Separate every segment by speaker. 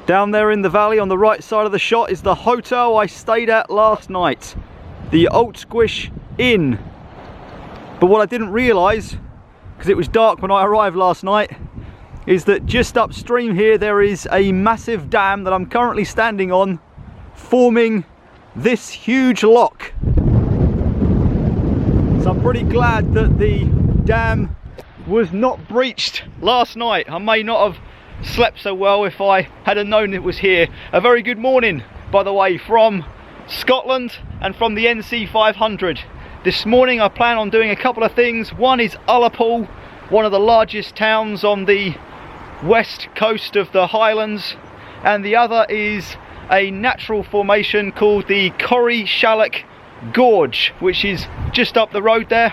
Speaker 1: Down there in the valley on the right side of the shot is the hotel I stayed at last night, the Old Squish Inn. But what I didn't realise, because it was dark when I arrived last night, is that just upstream here there is a massive dam that I'm currently standing on, forming this huge loch. So I'm pretty glad that the dam was not breached last night. I may not have slept so well if I had known it was here. A very good morning, by the way, from Scotland and from the NC500. This morning I plan on doing a couple of things. One is Ullapool, one of the largest towns on the west coast of the Highlands, and the other is a natural formation called the Corrieshalloch Gorge, which is just up the road there.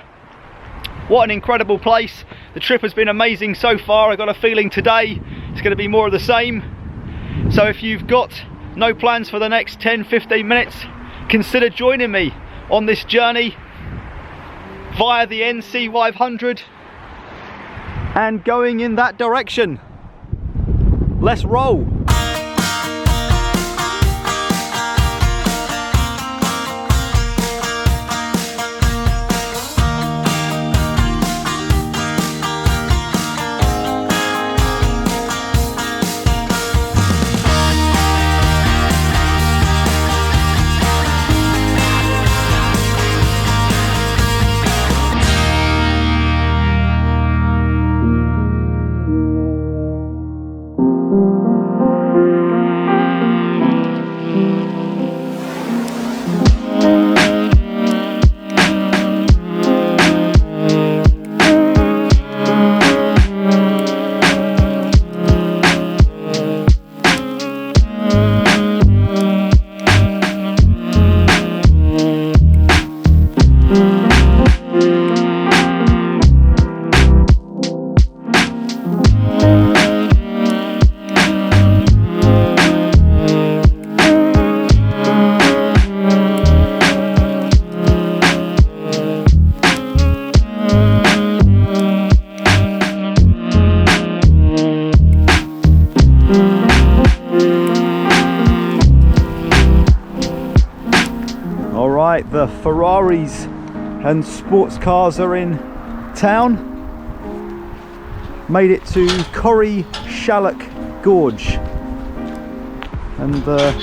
Speaker 1: What an incredible place. The trip has been amazing so far. I got a feeling today it's going to be more of the same. So if you've got no plans for the next 10-15 minutes, consider joining me on this journey via the NC500 and going in that direction. Let's roll. The Ferraris and sports cars are in town. Made it to Corrieshalloch Gorge, and the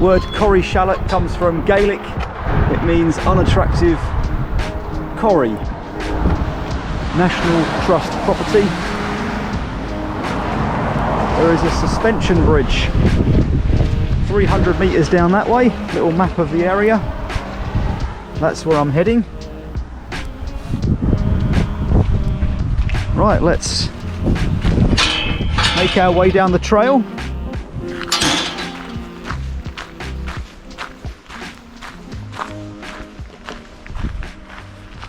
Speaker 1: word Corrieshalloch comes from Gaelic. It means unattractive corrie, National Trust property. There is a suspension bridge 300 metres down that way. Little map of the area. That's where I'm heading. Right, let's make our way down the trail.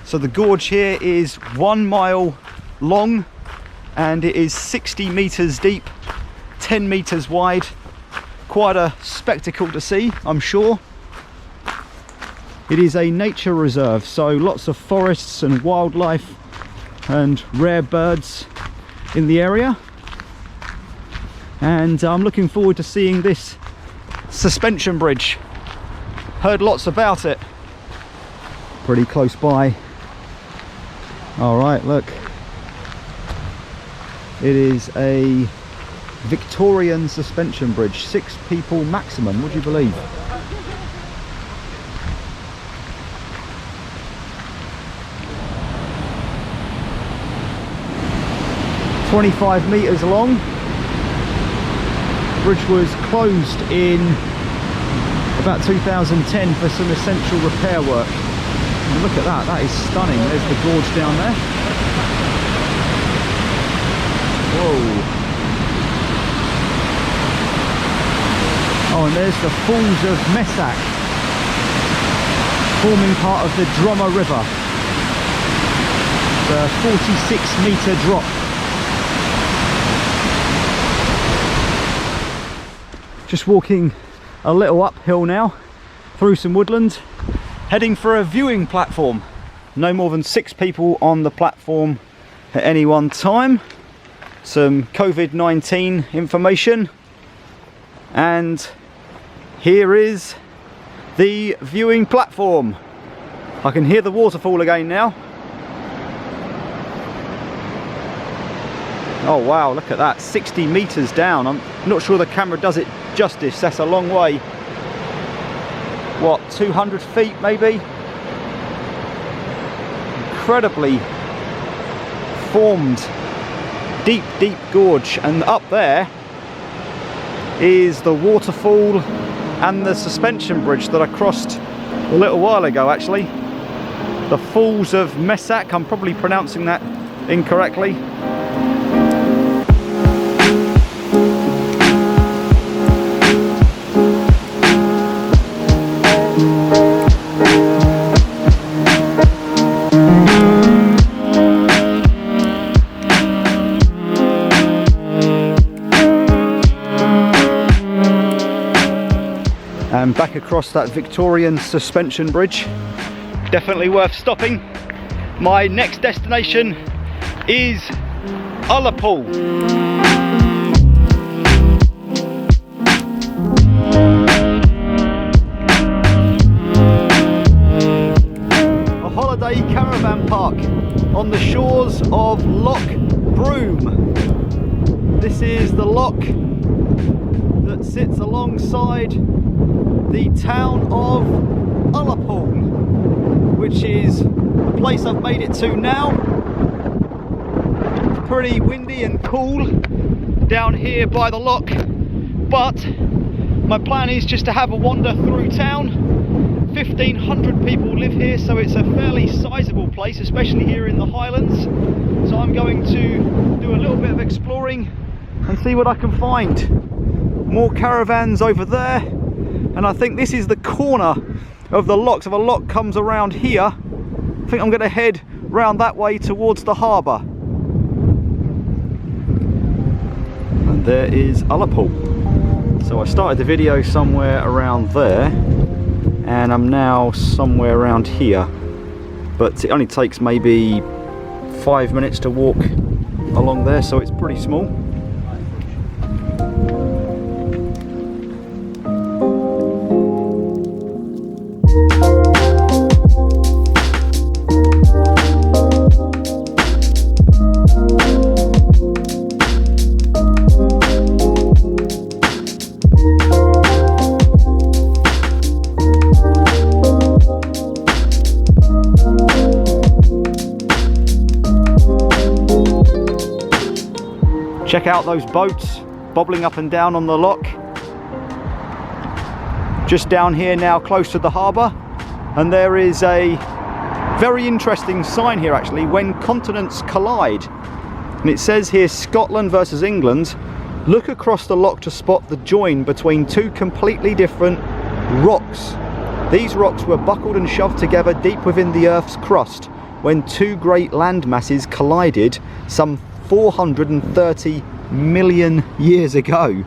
Speaker 1: So the gorge here is 1 mile long and it is 60 metres deep, 10 metres wide. Quite a spectacle to see, I'm sure. It is a nature reserve, so lots of forests and wildlife and rare birds in the area. And I'm looking forward to seeing this suspension bridge. Heard lots about it. Pretty close by. All right, look. It is a Victorian suspension bridge, 6 people maximum, would you believe? "25 metres long." The bridge was closed in about 2010 for some essential repair work. And look at that, that is stunning. There's the gorge down there. Whoa. Oh, and there's the Falls of Measach, forming part of the Drummer River. The 46-metre drop. Just walking a little uphill now through some woodland, heading for a viewing platform. No more than 6 people on the platform at any one time. Some COVID-19 information. and here is the viewing platform. I can hear the waterfall again now. Oh wow, look at that, 60 meters down. I'm not sure the camera does it justice, that's a long way. What, 200 feet maybe? Incredibly formed, deep gorge, and up there is the waterfall and the suspension bridge that I crossed a little while ago actually. The Falls of Measach, I'm probably pronouncing that incorrectly. And back across that Victorian suspension bridge. Definitely worth stopping. My next destination is Ullapool. A holiday caravan park on the shores of Loch Broom. This is the loch that sits alongside the town of Ullapool, which is the place I've made it to now. It's pretty windy and cool down here by the loch, but my plan is just to have a wander through town. 1,500 people live here, so it's a fairly sizable place, especially here in the Highlands. So I'm going to do a little bit of exploring and see what I can find. More caravans over there. And I think this is the corner of the loch. So if a loch comes around here, I think I'm going to head round that way towards the harbour. And there is Ullapool. So I started the video somewhere around there, and I'm now somewhere around here. But it only takes maybe 5 minutes to walk along there, so it's pretty small. Check out those boats bobbling up and down on the loch. Just down here now, close to the harbour, and there is a very interesting sign here actually, when continents collide. And it says here, Scotland versus England. Look across the loch to spot the join between two completely different rocks. These rocks were buckled and shoved together deep within the Earth's crust when two great land masses collided some 430 million years ago.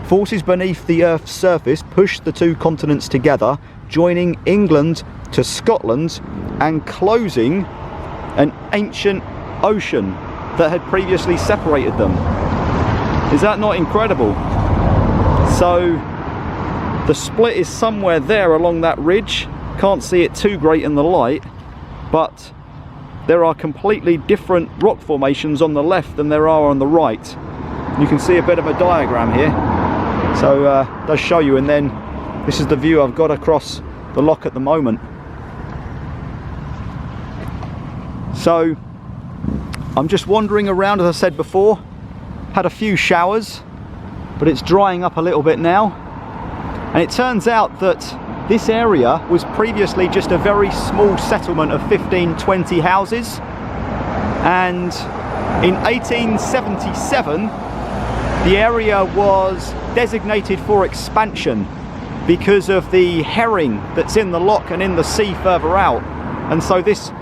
Speaker 1: Forces beneath the Earth's surface pushed the two continents together, joining England to Scotland and closing an ancient ocean that had previously separated them. Is that not incredible? So the split is somewhere there along that ridge. Can't see it too great in the light, but there are completely different rock formations on the left than there are on the right. You can see a bit of a diagram here, so it does show you. And then this is the view I've got across the loch at the moment. So I'm just wandering around, as I said before. Had a few showers, but it's drying up a little bit now. And it turns out that this area was previously just a very small settlement of 15-20 houses, and in 1877 the area was designated for expansion because of the herring that's in the loch and in the sea further out. And so this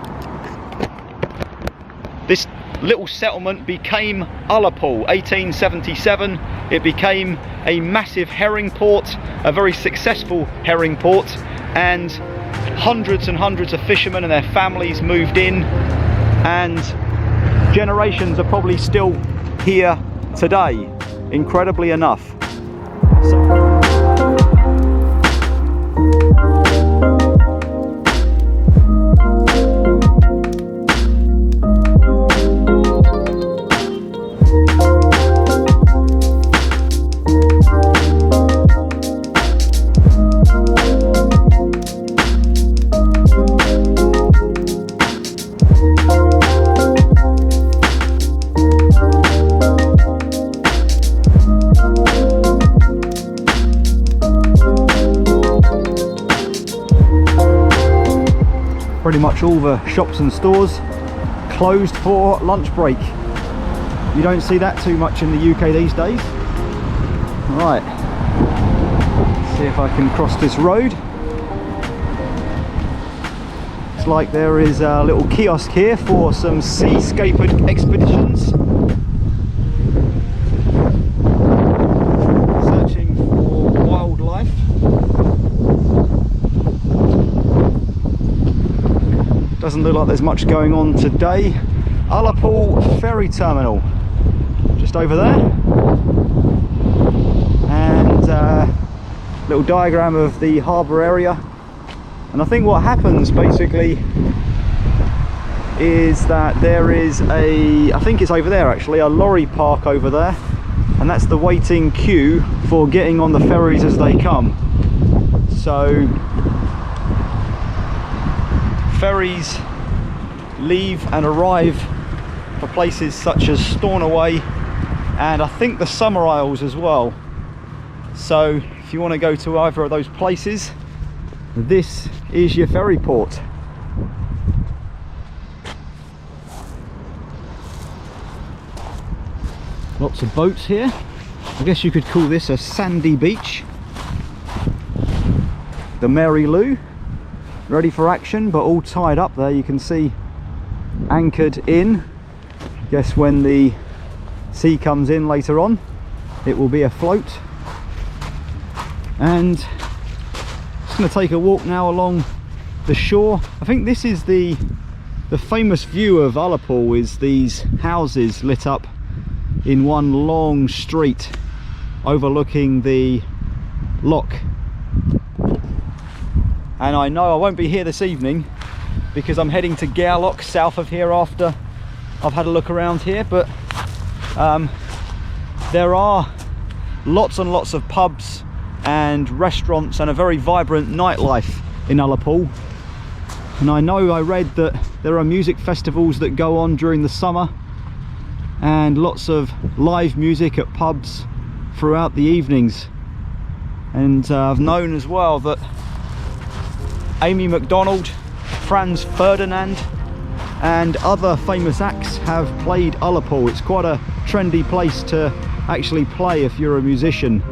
Speaker 1: little settlement became Ullapool. 1877, it became a massive herring port, a very successful herring port, and hundreds and hundreds of fishermen and their families moved in, and generations are probably still here today, incredibly enough. Pretty much all the shops and stores closed for lunch break. You don't see that too much in the UK these days. Right, let's see if I can cross this road. Looks like there is a little kiosk here for some seascape expeditions. Searching for wildlife. Doesn't look like there's much going on today. Ullapool ferry terminal, just over there. And little diagram of the harbour area. And I think what happens basically is that there is I think it's over there actually, a lorry park over there. And that's the waiting queue for getting on the ferries as they come. So ferries leave and arrive for places such as Stornoway and I think the Summer Isles as well. So if you want to go to either of those places, this is your ferry port. Lots of boats here. I guess you could call this a sandy beach. The Mary Lou, ready for action, but all tied up there. You can see anchored in. I guess when the sea comes in later on, it will be afloat. And just going to take a walk now along the shore. I think this is the famous view of Ullapool, is these houses lit up in one long street overlooking the loch. And I know I won't be here this evening because I'm heading to Gairloch south of here after I've had a look around here, but there are lots and lots of pubs and restaurants and a very vibrant nightlife in Ullapool. And I know I read that there are music festivals that go on during the summer and lots of live music at pubs throughout the evenings. And I've known as well that Amy MacDonald, Franz Ferdinand and other famous acts have played Ullapool. It's quite a trendy place to actually play if you're a musician.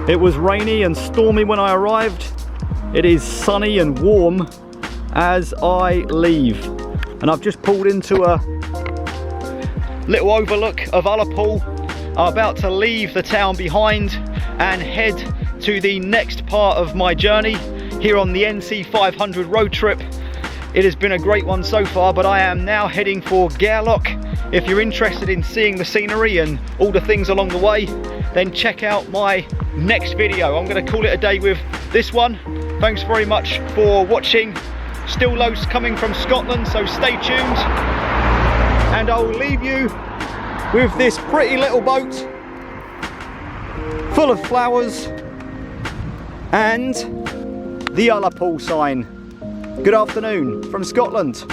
Speaker 1: It was rainy and stormy when I arrived. It is sunny and warm as I leave. And I've just pulled into a little overlook of Ullapool. I'm about to leave the town behind and head to the next part of my journey here on the NC500 road trip. It has been a great one so far, but I am now heading for Gairloch. If you're interested in seeing the scenery and all the things along the way, then check out my next video. I'm going to call it a day with this one. Thanks very much for watching. Still loads coming from Scotland, so stay tuned. And I'll leave you with this pretty little boat full of flowers and the Ullapool sign. Good afternoon from Scotland.